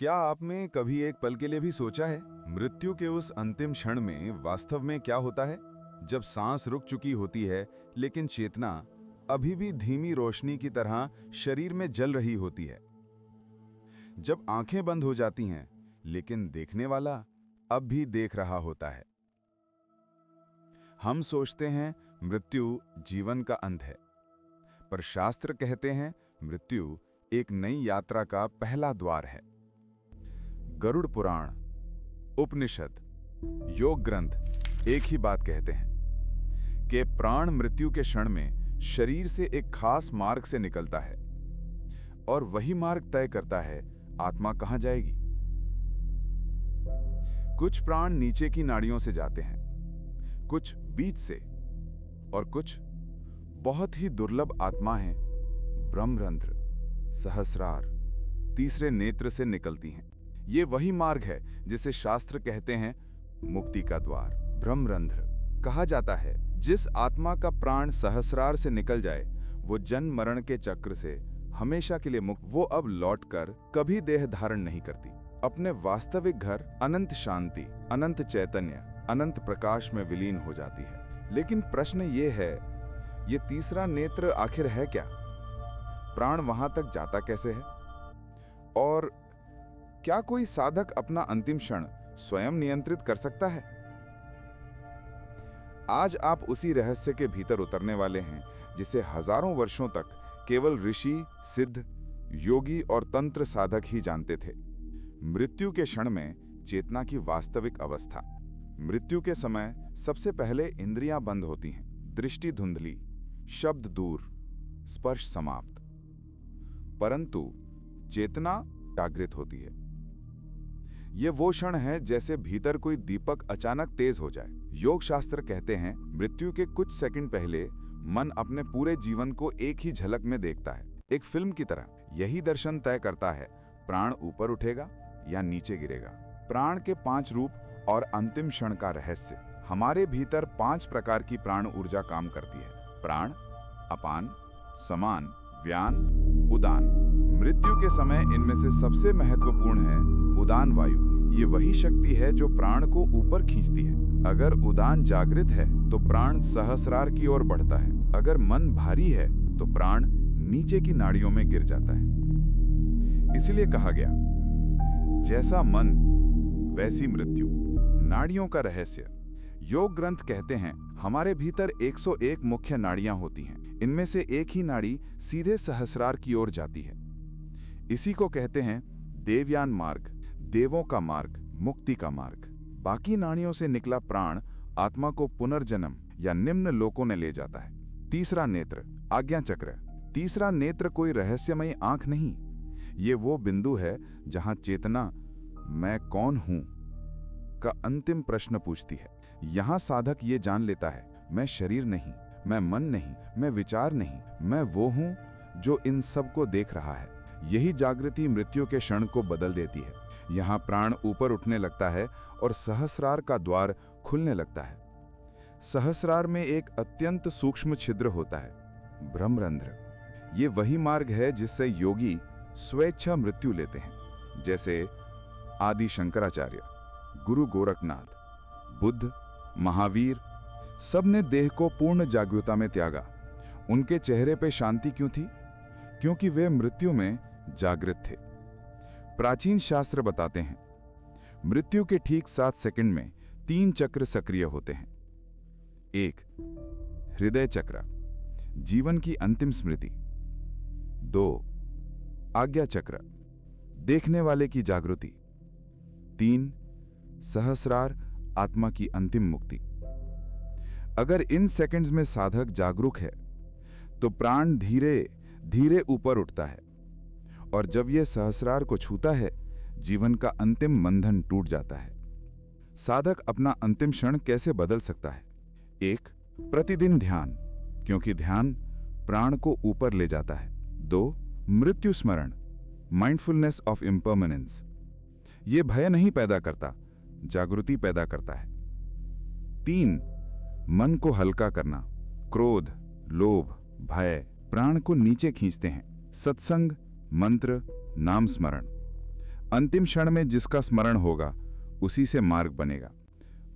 क्या आपने कभी एक पल के लिए भी सोचा है मृत्यु के उस अंतिम क्षण में वास्तव में क्या होता है? जब सांस रुक चुकी होती है लेकिन चेतना अभी भी धीमी रोशनी की तरह शरीर में जल रही होती है। जब आंखें बंद हो जाती हैं लेकिन देखने वाला अब भी देख रहा होता है। हम सोचते हैं मृत्यु जीवन का अंत है, पर शास्त्र कहते हैं मृत्यु एक नई यात्रा का पहला द्वार है। गरुड़ पुराण, उपनिषद, योग ग्रंथ एक ही बात कहते हैं कि प्राण मृत्यु के क्षण में शरीर से एक खास मार्ग से निकलता है और वही मार्ग तय करता है आत्मा कहां जाएगी। कुछ प्राण नीचे की नाड़ियों से जाते हैं, कुछ बीच से, और कुछ बहुत ही दुर्लभ आत्मा हैं ब्रह्मरंध्र, सहस्रार, तीसरे नेत्र से निकलती हैं। ये वही मार्ग है जिसे शास्त्र कहते हैं मुक्ति का द्वार। ब्रह्मरंध्र कहा जाता है जिस आत्मा का प्राण सहस्रार से निकल जाए वो जन्म मरण के चक्र से हमेशा के लिए मुक्त। वो अब लौटकर कभी देह धारण नहीं करती, अपने वास्तविक घर अनंत शांति, अनंत चैतन्य, अनंत प्रकाश में विलीन हो जाती है। लेकिन प्रश्न ये है, ये तीसरा नेत्र आखिर है क्या? प्राण वहां तक जाता कैसे है? और क्या कोई साधक अपना अंतिम क्षण स्वयं नियंत्रित कर सकता है? आज आप उसी रहस्य के भीतर उतरने वाले हैं जिसे हजारों वर्षों तक केवल ऋषि, सिद्ध, योगी और तंत्र साधक ही जानते थे। मृत्यु के क्षण में चेतना की वास्तविक अवस्था। मृत्यु के समय सबसे पहले इंद्रियां बंद होती हैं, दृष्टि धुंधली, शब्द दूर, स्पर्श समाप्त, परंतु चेतना जागृत होती है। ये वो क्षण है जैसे भीतर कोई दीपक अचानक तेज हो जाए। योग शास्त्र कहते हैं मृत्यु के कुछ सेकंड पहले मन अपने पूरे जीवन को एक ही झलक में देखता है, एक फिल्म की तरह। यही दर्शन तय करता है प्राण ऊपर उठेगा या नीचे गिरेगा। प्राण के 5 रूप और अंतिम क्षण का रहस्य। हमारे भीतर 5 प्रकार की प्राण ऊर्जा काम करती है: प्राण, अपान, समान, व्यान, उदान। मृत्यु के समय इनमें से सबसे महत्वपूर्ण है उदान वायु। ये वही शक्ति है जो प्राण को ऊपर खींचती है। अगर उदान जागृत है तो प्राण सहस्रार की ओर बढ़ता है। अगर मन भारी है तो प्राण नीचे की नाड़ियों में गिर जाता है। इसलिए कहा गया, जैसा मन वैसी मृत्यु। नाड़ियों का रहस्य। योग ग्रंथ कहते हैं हमारे भीतर 101 मुख्य नाड़ियां होती हैं। इनमें से एक ही नाड़ी सीधे सहस्रार की ओर जाती है। इसी को कहते हैं देवयान मार्ग, देवों का मार्ग, मुक्ति का मार्ग। बाकी नाड़ियों से निकला प्राण आत्मा को पुनर्जन्म या निम्न लोकों में ले जाता है। तीसरा नेत्र, आज्ञा चक्र। तीसरा नेत्र कोई रहस्यमयी आंख नहीं, ये वो बिंदु है जहां चेतना मैं कौन हूं का अंतिम प्रश्न पूछती है। यहां साधक ये जान लेता है मैं शरीर नहीं, मैं मन नहीं, मैं विचार नहीं, मैं वो हूं जो इन सब को देख रहा है। यही जागृति मृत्यु के क्षण को बदल देती है। यहाँ प्राण ऊपर उठने लगता है और सहस्रार का द्वार खुलने लगता है। सहस्रार में एक अत्यंत सूक्ष्म छिद्र होता है, ब्रह्मरंध्र। ये वही मार्ग है जिससे योगी स्वेच्छा मृत्यु लेते हैं। जैसे आदि शंकराचार्य, गुरु गोरखनाथ, बुद्ध, महावीर, सब ने देह को पूर्ण जागरूकता में त्यागा। उनके चेहरे पे शांति क्यों थी? क्योंकि वे मृत्यु में जागृत थे। प्राचीन शास्त्र बताते हैं मृत्यु के ठीक 7 सेकंड में 3 चक्र सक्रिय होते हैं। 1. हृदय चक्र, जीवन की अंतिम स्मृति। 2. आज्ञा चक्र, देखने वाले की जागृति। 3. सहस्रार, आत्मा की अंतिम मुक्ति। अगर इन सेकंड्स में साधक जागरूक है तो प्राण धीरे धीरे ऊपर उठता है, और जब यह सहस्रार को छूता है जीवन का अंतिम बंधन टूट जाता है। साधक अपना अंतिम क्षण कैसे बदल सकता है? 1. प्रतिदिन ध्यान, क्योंकि ध्यान प्राण को ऊपर ले जाता है। 2. मृत्यु स्मरण, माइंडफुलनेस ऑफ इम्पर्मनेंस। ये भय नहीं पैदा करता, जागृति पैदा करता है। 3. मन को हल्का करना, क्रोध, लोभ, भय प्राण को नीचे खींचते हैं। सत्संग, मंत्र, नाम स्मरण। अंतिम क्षण में जिसका स्मरण होगा उसी से मार्ग बनेगा।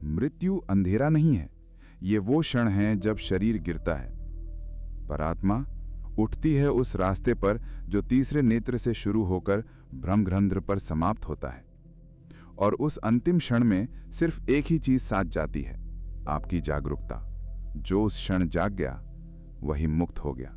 मृत्यु अंधेरा नहीं है, ये वो क्षण है जब शरीर गिरता है, पर आत्मा उठती है उस रास्ते पर जो तीसरे नेत्र से शुरू होकर ब्रह्मरंध्र पर समाप्त होता है। और उस अंतिम क्षण में सिर्फ एक ही चीज साथ जाती है, आपकी जागरूकता। जो उस क्षण जाग गया वही मुक्त हो गया।